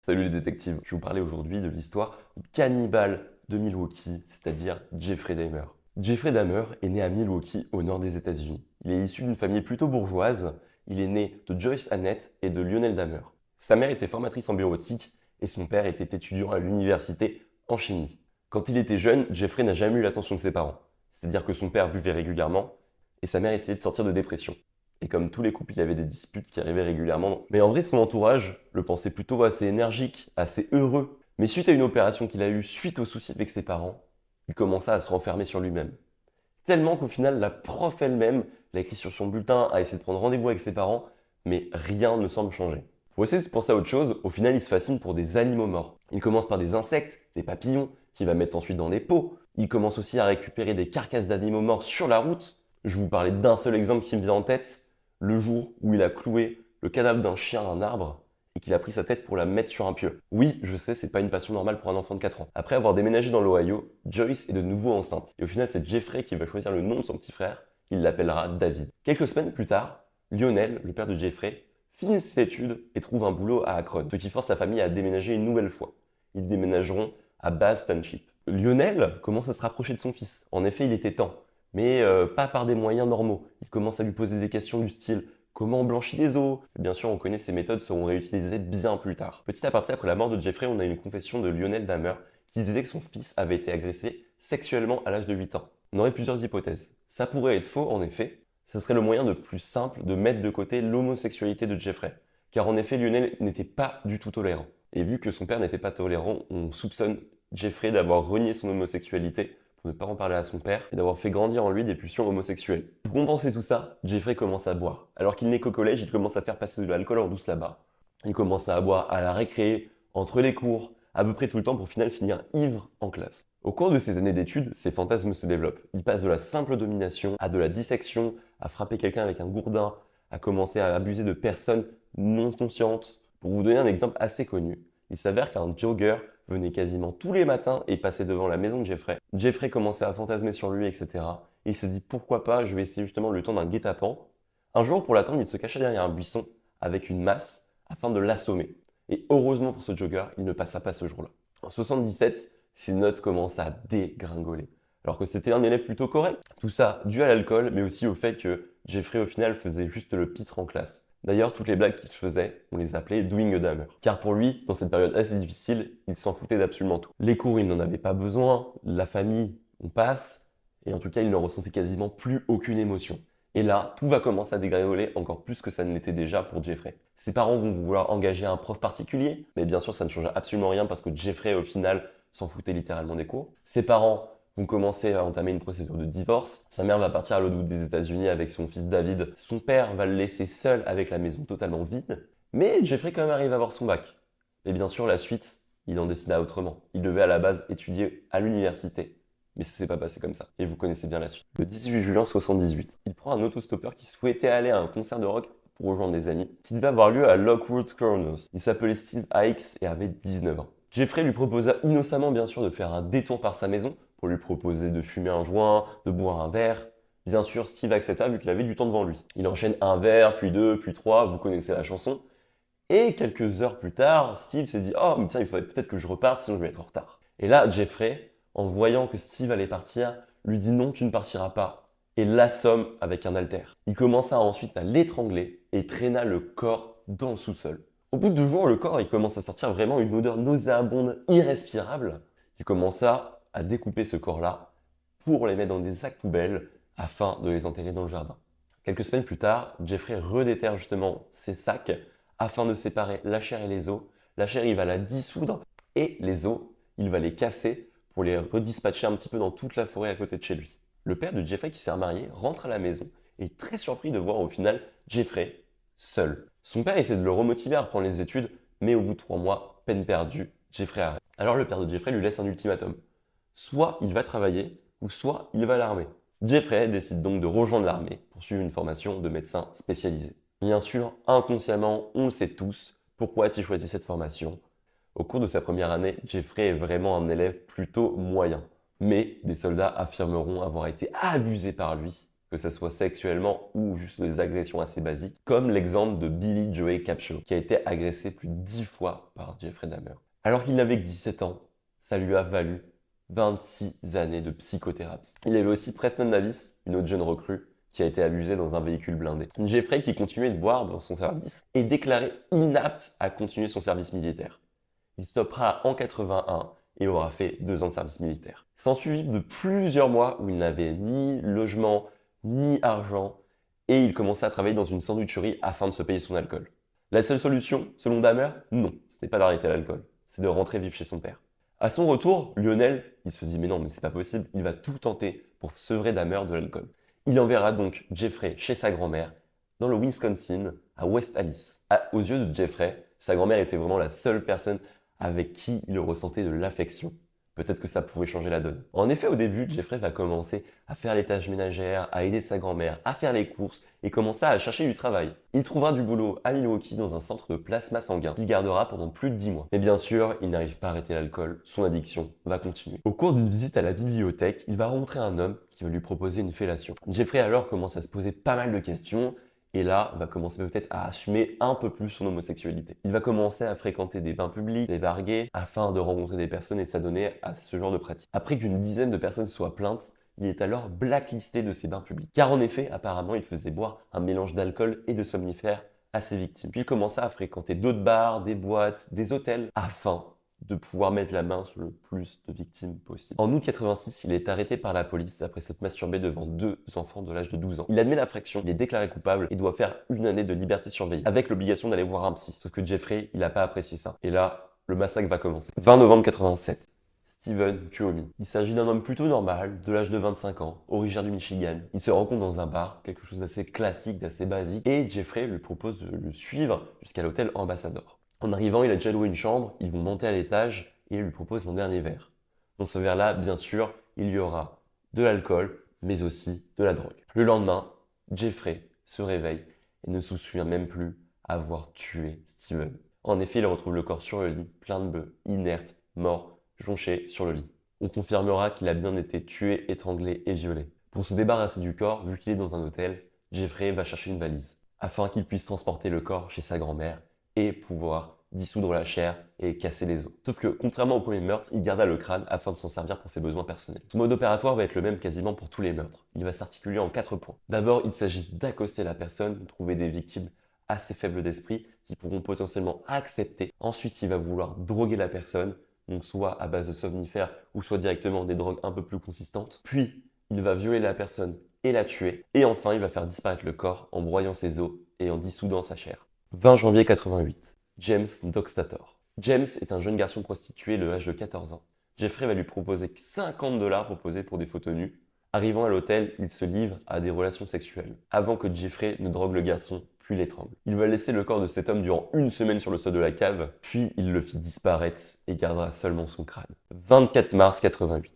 Salut les détectives, je vais vous parler aujourd'hui de l'histoire du cannibale de Milwaukee, c'est-à-dire Jeffrey Dahmer. Jeffrey Dahmer est né à Milwaukee, au nord des États-Unis. Il est issu d'une famille plutôt bourgeoise. Il est né de Joyce Annette et de Lionel Dahmer. Sa mère était formatrice en bureautique et son père était étudiant à l'université en chimie. Quand il était jeune, Jeffrey n'a jamais eu l'attention de ses parents. C'est-à-dire que son père buvait régulièrement et sa mère essayait de sortir de dépression. Et comme tous les couples, il y avait des disputes qui arrivaient régulièrement. Mais en vrai, son entourage le pensait plutôt assez énergique, assez heureux. Mais suite à une opération qu'il a eue suite aux soucis avec ses parents, il commença à se renfermer sur lui-même. Tellement qu'au final, la prof elle-même l'a écrit sur son bulletin, a essayé de prendre rendez-vous avec ses parents, mais rien ne semble changer. Pour essayer de penser à autre chose, au final, il se fascine pour des animaux morts. Il commence par des insectes, des papillons, qu'il va mettre ensuite dans des pots. Il commence aussi à récupérer des carcasses d'animaux morts sur la route. Je vais vous parler d'un seul exemple qui me vient en tête, le jour où il a cloué le cadavre d'un chien à un arbre et qu'il a pris sa tête pour la mettre sur un pieu. Oui, je sais, c'est pas une passion normale pour un enfant de 4 ans. Après avoir déménagé dans l'Ohio, Joyce est de nouveau enceinte. Et au final, c'est Jeffrey qui va choisir le nom de son petit frère, qu'il l'appellera David. Quelques semaines plus tard, Lionel, le père de Jeffrey, finit ses études et trouve un boulot à Akron, ce qui force sa famille à déménager une nouvelle fois. Ils déménageront à Bath Township. Lionel commence à se rapprocher de son fils. En effet, il était temps, mais pas par des moyens normaux. Il commence à lui poser des questions du style comment on blanchit les os. Bien sûr, on connaît ces méthodes seront réutilisées bien plus tard. Petit à petit, après la mort de Jeffrey, on a une confession de Lionel Dahmer qui disait que son fils avait été agressé sexuellement à l'âge de 8 ans. On aurait plusieurs hypothèses. Ça pourrait être faux, en effet. Ça serait le moyen le plus simple de mettre de côté l'homosexualité de Jeffrey. Car en effet, Lionel n'était pas du tout tolérant. Et vu que son père n'était pas tolérant, on soupçonne Jeffrey d'avoir renié son homosexualité pour ne pas en parler à son père et d'avoir fait grandir en lui des pulsions homosexuelles. Pour compenser tout ça, Jeffrey commence à boire. Alors qu'il n'est qu'au collège, il commence à faire passer de l'alcool en douce là-bas. Il commence à boire à la récré, entre les cours, à peu près tout le temps pour final finir ivre en classe. Au cours de ses années d'études, ses fantasmes se développent. Il passe de la simple domination à de la dissection, à frapper quelqu'un avec un gourdin, à commencer à abuser de personnes non conscientes. Pour vous donner un exemple assez connu, il s'avère qu'un jogger venait quasiment tous les matins et passait devant la maison de Jeffrey. Jeffrey commençait à fantasmer sur lui, etc. Et il se dit pourquoi pas, je vais essayer justement le temps d'un guet-apens. Un jour, pour l'attendre, il se cacha derrière un buisson avec une masse afin de l'assommer. Et heureusement pour ce jogger, il ne passa pas ce jour-là. En 77, ses notes commencent à dégringoler. Alors que c'était un élève plutôt correct. Tout ça dû à l'alcool, mais aussi au fait que Jeffrey au final faisait juste le pitre en classe. D'ailleurs, toutes les blagues qu'il faisait, on les appelait doing a Dahmer. Car pour lui, dans cette période assez difficile, il s'en foutait d'absolument tout. Les cours, il n'en avait pas besoin, la famille, on passe, et en tout cas, il ne ressentait quasiment plus aucune émotion. Et là, tout va commencer à dégringoler encore plus que ça ne l'était déjà pour Jeffrey. Ses parents vont vouloir engager un prof particulier, mais bien sûr, ça ne change absolument rien parce que Jeffrey, au final, s'en foutait littéralement des cours. Ses parents vont commencer à entamer une procédure de divorce. Sa mère va partir à l'autre bout des États-Unis avec son fils David. Son père va le laisser seul avec la maison totalement vide. Mais Jeffrey quand même arrive à avoir son bac. Et bien sûr, la suite, il en décida autrement. Il devait à la base étudier à l'université. Mais ça s'est pas passé comme ça. Et vous connaissez bien la suite. Le 18 juin 78, il prend un autostoppeur qui souhaitait aller à un concert de rock pour rejoindre des amis, qui devait avoir lieu à Lockwood Corners. Il s'appelait Steve Hikes et avait 19 ans. Jeffrey lui proposa innocemment bien sûr de faire un détour par sa maison pour lui proposer de fumer un joint, de boire un verre. Bien sûr, Steve accepta vu qu'il avait du temps devant lui. Il enchaîne un verre, puis deux, puis trois, vous connaissez la chanson. Et quelques heures plus tard, Steve s'est dit « Oh, mais tiens, il faudrait peut-être que je reparte, sinon je vais être en retard. » Et là, Jeffrey, en voyant que Steve allait partir, lui dit « Non, tu ne partiras pas. » et l'assomme avec un haltère. Il commença ensuite à l'étrangler et traîna le corps dans le sous-sol. Au bout de 2 jours, le corps il commence à sortir vraiment une odeur nauséabonde, irrespirable. Il commença à découper ce corps-là pour les mettre dans des sacs poubelles afin de les enterrer dans le jardin. Quelques semaines plus tard, Jeffrey redéterre justement ces sacs afin de séparer la chair et les os. La chair, il va la dissoudre et les os, il va les casser pour les redispatcher un petit peu dans toute la forêt à côté de chez lui. Le père de Jeffrey qui s'est remarié rentre à la maison et est très surpris de voir au final Jeffrey seul. Son père essaie de le remotiver à reprendre les études, mais au bout de 3 mois, peine perdue, Jeffrey arrête. Alors le père de Jeffrey lui laisse un ultimatum. Soit il va travailler, ou soit il va à l'armée. Jeffrey décide donc de rejoindre l'armée pour suivre une formation de médecin spécialisé. Bien sûr, inconsciemment, on le sait tous, pourquoi a-t-il choisi cette formation? Au cours de sa première année, Jeffrey est vraiment un élève plutôt moyen. Mais des soldats affirmeront avoir été abusés par lui que ce soit sexuellement ou juste des agressions assez basiques, comme l'exemple de Billy Joey Capshaw, qui a été agressé plus de 10 fois par Jeffrey Dahmer. Alors qu'il n'avait que 17 ans, ça lui a valu 26 années de psychothérapie. Il y avait aussi Preston Davis, une autre jeune recrue, qui a été abusée dans un véhicule blindé. Jeffrey, qui continuait de boire dans son service, est déclaré inapte à continuer son service militaire. Il stoppera en 81 et aura fait 2 ans de service militaire. S'ensuivit de plusieurs mois où il n'avait ni logement, ni argent, et il commençait à travailler dans une sandwicherie afin de se payer son alcool. La seule solution, selon Dahmer, non, ce n'est pas d'arrêter l'alcool, c'est de rentrer vivre chez son père. À son retour, Lionel, il se dit mais non, mais c'est pas possible, il va tout tenter pour sevrer Dahmer de l'alcool. Il enverra donc Jeffrey chez sa grand-mère, dans le Wisconsin, à West Allis. Aux yeux de Jeffrey, sa grand-mère était vraiment la seule personne avec qui il ressentait de l'affection. Peut-être que ça pouvait changer la donne. En effet, au début, Jeffrey va commencer à faire les tâches ménagères, à aider sa grand-mère, à faire les courses et commencer à chercher du travail. Il trouvera du boulot à Milwaukee dans un centre de plasma sanguin qu'il gardera pendant plus de 10 mois. Mais bien sûr, il n'arrive pas à arrêter l'alcool, son addiction va continuer. Au cours d'une visite à la bibliothèque, il va rencontrer un homme qui va lui proposer une fellation. Jeffrey alors commence à se poser pas mal de questions. Et là, va commencer peut-être à assumer un peu plus son homosexualité. Il va commencer à fréquenter des bains publics, des bars gays, afin de rencontrer des personnes et s'adonner à ce genre de pratique. Après qu'une dizaine de personnes soient plaintes, il est alors blacklisté de ces bains publics. Car en effet, apparemment, il faisait boire un mélange d'alcool et de somnifères à ses victimes. Puis il commença à fréquenter d'autres bars, des boîtes, des hôtels, afin de pouvoir mettre la main sur le plus de victimes possible. En août 86, il est arrêté par la police après s'être masturbé devant 2 enfants de l'âge de 12 ans. Il admet l'infraction, il est déclaré coupable et doit faire 1 année de liberté surveillée, avec l'obligation d'aller voir un psy. Sauf que Jeffrey, il n'a pas apprécié ça. Et là, le massacre va commencer. 20 novembre 87. Steven Tuomi. Il s'agit d'un homme plutôt normal, de l'âge de 25 ans, originaire du Michigan. Il se rencontre dans un bar, quelque chose d'assez classique, d'assez basique, et Jeffrey lui propose de le suivre jusqu'à l'hôtel Ambassador. En arrivant, il a déjà loué une chambre, ils vont monter à l'étage et il lui propose son dernier verre. Dans ce verre-là, bien sûr, il y aura de l'alcool, mais aussi de la drogue. Le lendemain, Jeffrey se réveille et ne se souvient même plus avoir tué Steven. En effet, il retrouve le corps sur le lit, plein de bœufs, inerte, mort, jonché sur le lit. On confirmera qu'il a bien été tué, étranglé et violé. Pour se débarrasser du corps, vu qu'il est dans un hôtel, Jeffrey va chercher une valise, afin qu'il puisse transporter le corps chez sa grand-mère et pouvoir dissoudre la chair et casser les os. Sauf que, contrairement au premier meurtre, il garda le crâne afin de s'en servir pour ses besoins personnels. Son mode opératoire va être le même quasiment pour tous les meurtres. Il va s'articuler en 4 points. D'abord, il s'agit d'accoster la personne, trouver des victimes assez faibles d'esprit qui pourront potentiellement accepter. Ensuite, il va vouloir droguer la personne, donc soit à base de somnifères ou soit directement des drogues un peu plus consistantes. Puis, il va violer la personne et la tuer. Et enfin, il va faire disparaître le corps en broyant ses os et en dissoudant sa chair. 20 janvier 88, James Dockstator. James est un jeune garçon prostitué de l'âge de 14 ans. Jeffrey va lui proposer $50 pour poser pour des photos nues. Arrivant à l'hôtel, il se livre à des relations sexuelles, avant que Jeffrey ne drogue le garçon, puis l'étrangle. Il va laisser le corps de cet homme durant 1 semaine sur le sol de la cave, puis il le fit disparaître et gardera seulement son crâne. 24 mars 88.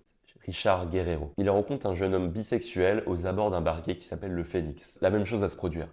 Richard Guerrero. Il rencontre un jeune homme bisexuel aux abords d'un bar gay qui s'appelle le Phoenix. La même chose va se produire.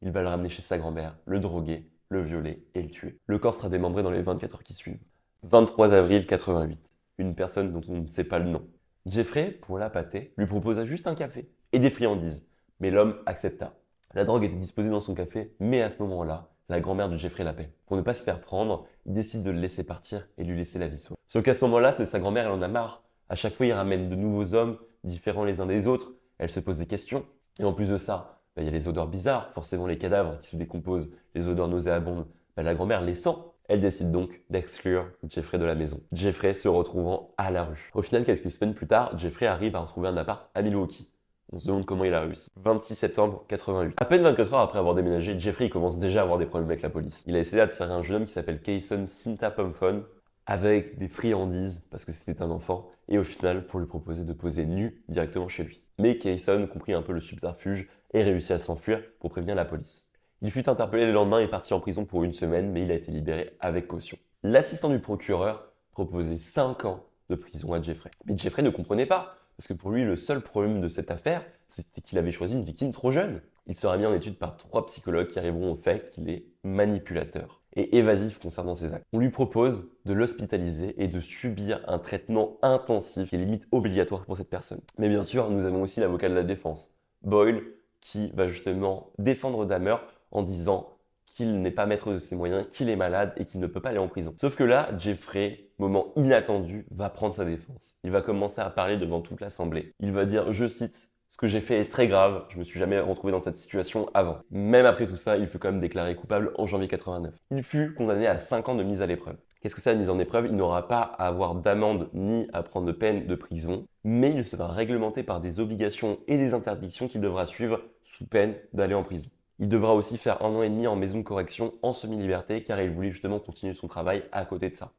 Il va le ramener chez sa grand-mère, le droguer, le violer et le tuer. Le corps sera démembré dans les 24 heures qui suivent. 23 avril 88. Une personne dont on ne sait pas le nom. Jeffrey, pour l'appâter, lui proposa juste un café et des friandises. Mais l'homme accepta. La drogue était disposée dans son café, mais à ce moment-là, la grand-mère de Jeffrey l'appelle. Pour ne pas se faire prendre, il décide de le laisser partir et lui laisser la vie sauve. Sauf qu'à ce moment-là, c'est sa grand-mère, elle en a marre. À chaque fois, il ramène de nouveaux hommes, différents les uns des autres. Elle se pose des questions. Et en plus de ça, il y a les odeurs bizarres, forcément les cadavres qui se décomposent, les odeurs nauséabondes. La grand-mère les sent. Elle décide donc d'exclure Jeffrey de la maison. Jeffrey se retrouvant à la rue. Au final, quelques semaines plus tard, Jeffrey arrive à retrouver un appart à Milwaukee. On se demande comment il a réussi. 26 septembre 88. À peine 24 heures après avoir déménagé, Jeffrey commence déjà à avoir des problèmes avec la police. Il a essayé d'attirer un jeune homme qui s'appelle Kayson Sintapompphon avec des friandises, parce que c'était un enfant, et au final, pour lui proposer de poser nu directement chez lui. Mais Kayson comprit un peu le subterfuge et réussit à s'enfuir pour prévenir la police. Il fut interpellé le lendemain et parti en prison pour 1 semaine, mais il a été libéré avec caution. L'assistant du procureur proposait 5 ans de prison à Jeffrey. Mais Jeffrey ne comprenait pas, parce que pour lui, le seul problème de cette affaire, c'était qu'il avait choisi une victime trop jeune. Il sera mis en étude par 3 psychologues qui arriveront au fait qu'il est manipulateur et évasif concernant ses actes. On lui propose de l'hospitaliser et de subir un traitement intensif et limite obligatoire pour cette personne. Mais bien sûr, nous avons aussi l'avocat de la défense, Boyle qui va justement défendre Dahmer en disant qu'il n'est pas maître de ses moyens, qu'il est malade et qu'il ne peut pas aller en prison. Sauf que là, Jeffrey, moment inattendu, va prendre sa défense. Il va commencer à parler devant toute l'assemblée. Il va dire, je cite, ce que j'ai fait est très grave, je me suis jamais retrouvé dans cette situation avant. Même après tout ça, il fut quand même déclaré coupable en janvier 89. Il fut condamné à 5 ans de mise à l'épreuve. Qu'est-ce que ça, mise en épreuve? Il n'aura pas à avoir d'amende ni à prendre de peine de prison, mais il sera réglementé par des obligations et des interdictions qu'il devra suivre sous peine d'aller en prison. Il devra aussi faire 1 an et demi en maison de correction en semi-liberté car il voulait justement continuer son travail à côté de ça.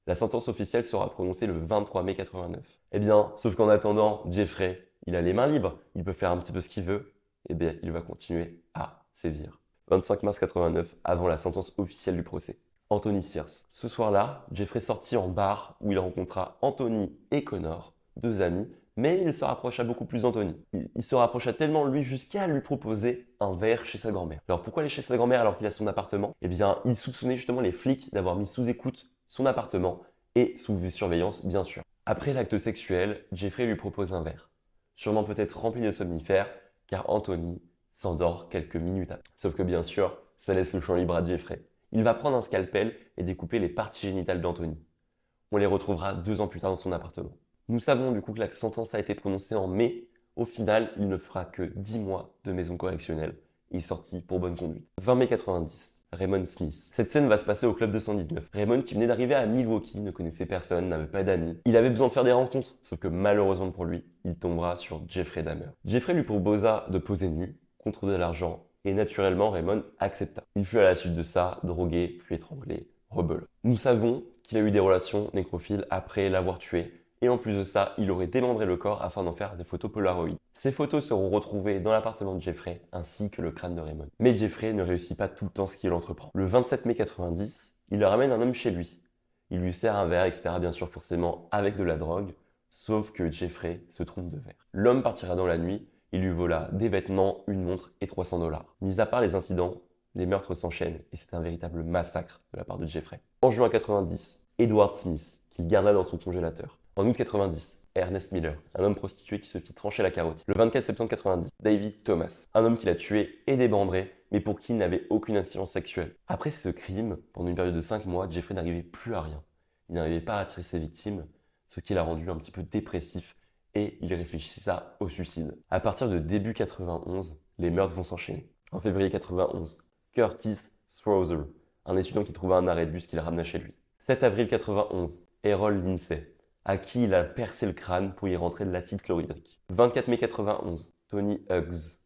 La sentence officielle sera prononcée le 23 mai 89. Eh bien, sauf qu'en attendant, Jeffrey, il a les mains libres, il peut faire un petit peu ce qu'il veut, eh bien, il va continuer à sévir. 25 mars 89, avant la sentence officielle du procès. Anthony Sears. Ce soir-là, Jeffrey sortit en bar où il rencontra Anthony et Connor, 2 amis, mais il se rapprocha beaucoup plus d'Anthony. Il se rapprocha tellement de lui jusqu'à lui proposer un verre chez sa grand-mère. Alors pourquoi aller chez sa grand-mère alors qu'il a son appartement? Eh bien, il soupçonnait justement les flics d'avoir mis sous écoute son appartement et sous surveillance, bien sûr. Après l'acte sexuel, Jeffrey lui propose un verre. Sûrement peut-être rempli de somnifères, car Anthony s'endort quelques minutes après. Sauf que bien sûr, ça laisse le champ libre à Jeffrey. Il va prendre un scalpel et découper les parties génitales d'Anthony. On les retrouvera 2 ans plus tard dans son appartement. Nous savons du coup que la sentence a été prononcée en mai. Au final, il ne fera que 10 mois de maison correctionnelle. Il est sorti pour bonne conduite. 20 mai 90. Raymond Smith. Cette scène va se passer au club 219. Raymond, qui venait d'arriver à Milwaukee, ne connaissait personne, n'avait pas d'amis. Il avait besoin de faire des rencontres, sauf que malheureusement pour lui, il tombera sur Jeffrey Dahmer. Jeffrey lui proposa de poser nu, contre de l'argent, et naturellement Raymond accepta. Il fut à la suite de ça drogué, puis étranglé, rebelle. Nous savons qu'il a eu des relations nécrophiles après l'avoir tué, et en plus de ça, il aurait démembré le corps afin d'en faire des photos Polaroid. Ces photos seront retrouvées dans l'appartement de Jeffrey, ainsi que le crâne de Raymond. Mais Jeffrey ne réussit pas tout le temps ce qu'il entreprend. Le 27 mai 90, il ramène un homme chez lui. Il lui sert un verre, etc. Bien sûr, forcément, avec de la drogue. Sauf que Jeffrey se trompe de verre. L'homme partira dans la nuit. Il lui vola des vêtements, une montre et 300 $. Mis à part les incidents, les meurtres s'enchaînent et c'est un véritable massacre de la part de Jeffrey. En juin 90, Edward Smith, qu'il garda dans son congélateur. En août 90, Ernest Miller, un homme prostitué qui se fit trancher la carotide. Le 24 septembre 90, David Thomas, un homme qu'il a tué et démembré, mais pour qui il n'avait aucune influence sexuelle. Après ce crime, pendant une période de 5 mois, Jeffrey n'arrivait plus à rien. Il n'arrivait pas à attirer ses victimes, ce qui l'a rendu un petit peu dépressif et il réfléchissait au suicide. À partir de début 91, les meurtres vont s'enchaîner. En février 91, Curtis Strother, un étudiant qui trouva un arrêt de bus qu'il ramena chez lui. 7 avril 91, Errol Lindsay, à qui il a percé le crâne pour y rentrer de l'acide chlorhydrique. 24 mai 91, Tony Hughes,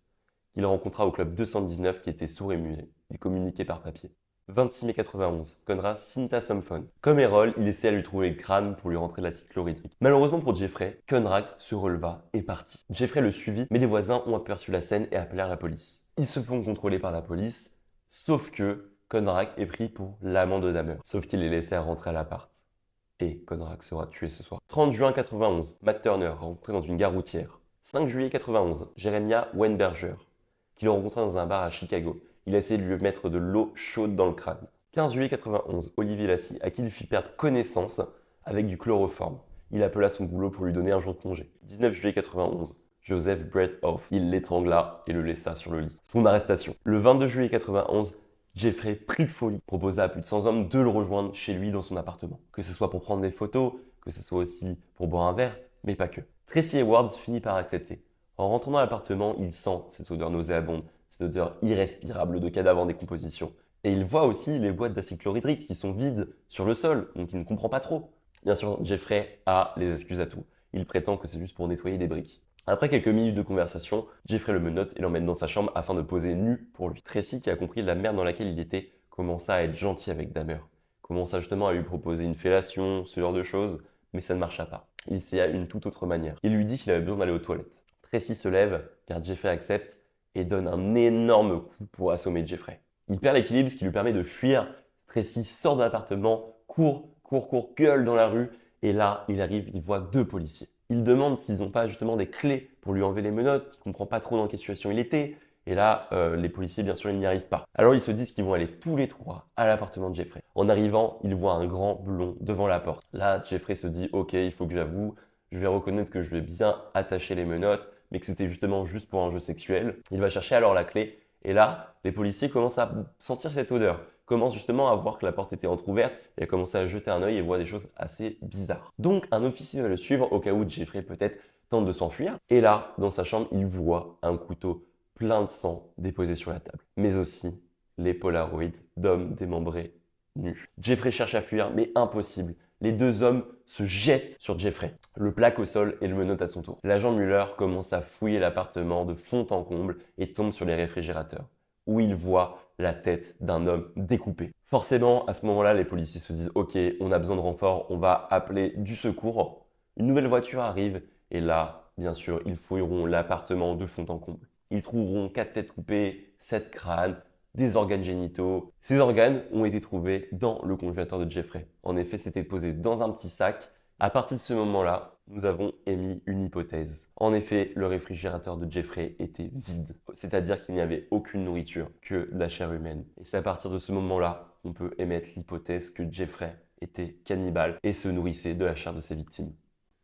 qu'il rencontra au club 219 qui était sourd et muet. Il communiquait par papier. 26 mai 91, Conrad Cynthia Somphone. Comme Errol, il essayait à lui trouver le crâne pour lui rentrer de l'acide chlorhydrique. Malheureusement pour Jeffrey, Conrad se releva et partit. Jeffrey le suivit, mais des voisins ont aperçu la scène et appelèrent la police. Ils se font contrôler par la police, sauf que Conrad est pris pour l'amant de Dahmer. Sauf qu'il est laissé rentrer à l'appart. Et Conrad sera tué ce soir. 30 juin 91, Matt Turner, rencontré dans une gare routière. 5 juillet 91, Jeremiah Weinberger, qu'il a rencontré dans un bar à Chicago. Il a essayé de lui mettre de l'eau chaude dans le crâne. 15 juillet 91, Olivier Lassie, à qui il fit perdre connaissance avec du chloroforme. Il appela son boulot pour lui donner un jour de congé. 19 juillet 91, Joseph Brett Hoff. Il l'étrangla et le laissa sur le lit. Son arrestation. Le 22 juillet 91, Jeffrey, pris de folie, proposa à plus de 100 hommes de le rejoindre chez lui dans son appartement. Que ce soit pour prendre des photos, que ce soit aussi pour boire un verre, mais pas que. Tracy Edwards finit par accepter. En rentrant dans l'appartement, il sent cette odeur nauséabonde, cette odeur irrespirable de cadavre en décomposition. Et il voit aussi les boîtes d'acide chlorhydrique qui sont vides sur le sol, donc il ne comprend pas trop. Bien sûr, Jeffrey a les excuses à tout. Il prétend que c'est juste pour nettoyer des briques. Après quelques minutes de conversation, Jeffrey le menotte et l'emmène dans sa chambre afin de poser nu pour lui. Tracy, qui a compris la merde dans laquelle il était, commença à être gentil avec Dahmer. Commença justement à lui proposer une fellation, ce genre de choses, mais ça ne marcha pas. Il essaya une toute autre manière. Il lui dit qu'il avait besoin d'aller aux toilettes. Tracy se lève, car Jeffrey accepte, et donne un énorme coup pour assommer Jeffrey. Il perd l'équilibre, ce qui lui permet de fuir. Tracy sort de l'appartement, court, gueule dans la rue, et là, il arrive, il voit 2 policiers. Il demande s'ils n'ont pas justement des clés pour lui enlever les menottes, qu'il ne comprend pas trop dans quelle situation il était. Et là, les policiers, bien sûr, ils n'y arrivent pas. Alors ils se disent qu'ils vont aller tous les 3 à l'appartement de Jeffrey. En arrivant, ils voient un grand blond devant la porte. Là, Jeffrey se dit « Ok, il faut que j'avoue, je vais reconnaître que je vais bien attacher les menottes, mais que c'était justement juste pour un jeu sexuel. Il va chercher alors la clé, et là, les policiers commencent à sentir cette odeur, commencent justement à voir que la porte était entrouverte, et à commencer à jeter un œil et voient des choses assez bizarres. Donc un officier va le suivre au cas où Jeffrey peut-être tente de s'enfuir, et là, dans sa chambre, il voit un couteau plein de sang déposé sur la table, mais aussi les polaroids d'hommes démembrés nus. Jeffrey cherche à fuir, mais impossible. Les deux hommes se jettent sur Jeffrey, le plaque au sol et le menotte à son tour. L'agent Muller commence à fouiller l'appartement de fond en comble et tombe sur les réfrigérateurs, où il voit la tête d'un homme découpé. Forcément, à ce moment-là, les policiers se disent « Ok, on a besoin de renfort, on va appeler du secours ». Une nouvelle voiture arrive et là, bien sûr, ils fouilleront l'appartement de fond en comble. Ils trouveront 4 têtes coupées, 7 crânes, des organes génitaux. Ces organes ont été trouvés dans le congélateur de Jeffrey. En effet, c'était posé dans un petit sac. À partir de ce moment-là, nous avons émis une hypothèse. En effet, le réfrigérateur de Jeffrey était vide, c'est-à-dire qu'il n'y avait aucune nourriture, que de la chair humaine. Et c'est à partir de ce moment-là qu'on peut émettre l'hypothèse que Jeffrey était cannibale et se nourrissait de la chair de ses victimes.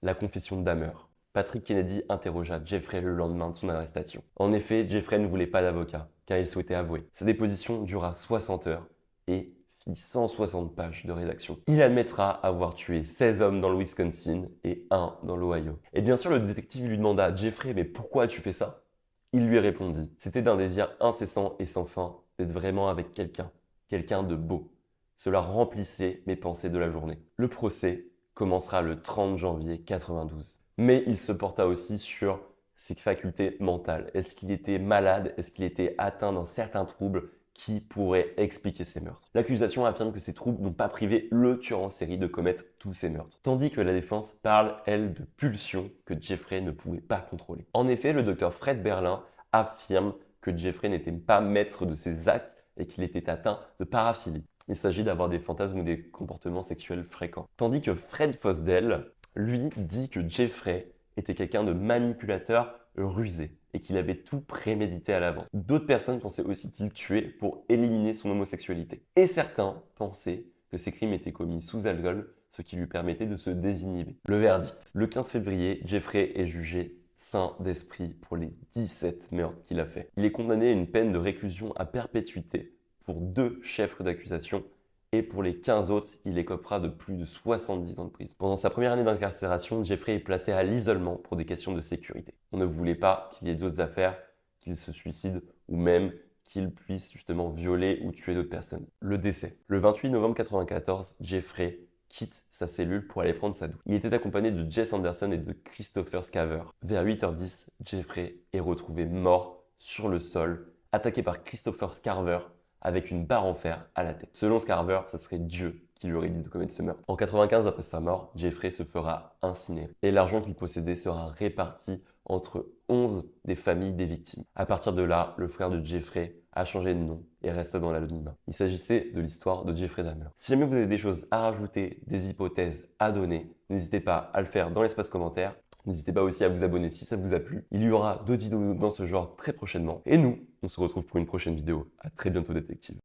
La confession de Dahmer. Patrick Kennedy interrogea Jeffrey le lendemain de son arrestation. En effet, Jeffrey ne voulait pas d'avocat, car il souhaitait avouer. Sa déposition dura 60 heures et fit 160 pages de rédaction. Il admettra avoir tué 16 hommes dans le Wisconsin et 1 dans l'Ohio. Et bien sûr, le détective lui demanda à Jeffrey « Mais pourquoi as-tu fait ça ?» Il lui répondit « C'était d'un désir incessant et sans fin d'être vraiment avec quelqu'un de beau. Cela remplissait mes pensées de la journée. » Le procès commencera le 30 janvier 92. Mais il se porta aussi sur ses facultés mentales. Est-ce qu'il était malade? Est-ce qu'il était atteint d'un certain trouble qui pourrait expliquer ces meurtres? L'accusation affirme que ces troubles n'ont pas privé le tueur en série de commettre tous ces meurtres. Tandis que la défense parle, elle, de pulsions que Jeffrey ne pouvait pas contrôler. En effet, le docteur Fred Berlin affirme que Jeffrey n'était pas maître de ses actes et qu'il était atteint de paraphilie. Il s'agit d'avoir des fantasmes ou des comportements sexuels fréquents. Tandis que Fred Fosdell, lui, dit que Jeffrey était quelqu'un de manipulateur rusé et qu'il avait tout prémédité à l'avance. D'autres personnes pensaient aussi qu'il tuait pour éliminer son homosexualité. Et certains pensaient que ces crimes étaient commis sous alcool, ce qui lui permettait de se désinhiber. Le verdict. Le 15 février, Jeffrey est jugé saint d'esprit pour les 17 meurtres qu'il a fait. Il est condamné à une peine de réclusion à perpétuité pour 2 chefs d'accusation et pour les 15 autres, il écopera de plus de 70 ans de prison. Pendant sa première année d'incarcération, Jeffrey est placé à l'isolement pour des questions de sécurité. On ne voulait pas qu'il y ait d'autres affaires, qu'il se suicide ou même qu'il puisse justement violer ou tuer d'autres personnes. Le décès. Le 28 novembre 1994, Jeffrey quitte sa cellule pour aller prendre sa douche. Il était accompagné de Jess Anderson et de Christopher Scaver. Vers 8h10, Jeffrey est retrouvé mort sur le sol, attaqué par Christopher Scarver avec une barre en fer à la tête. Selon Scarver, ce serait Dieu qui lui aurait dit de commettre ce meurtre. En 95, après sa mort, Jeffrey se fera incinérer et l'argent qu'il possédait sera réparti entre 11 des familles des victimes. À partir de là, le frère de Jeffrey a changé de nom et resta dans l'anonymat. Il s'agissait de l'histoire de Jeffrey Dahmer. Si jamais vous avez des choses à rajouter, des hypothèses à donner, n'hésitez pas à le faire dans l'espace commentaire. N'hésitez pas aussi à vous abonner si ça vous a plu. Il y aura d'autres vidéos dans ce genre très prochainement. Et nous, on se retrouve pour une prochaine vidéo. À très bientôt, détective.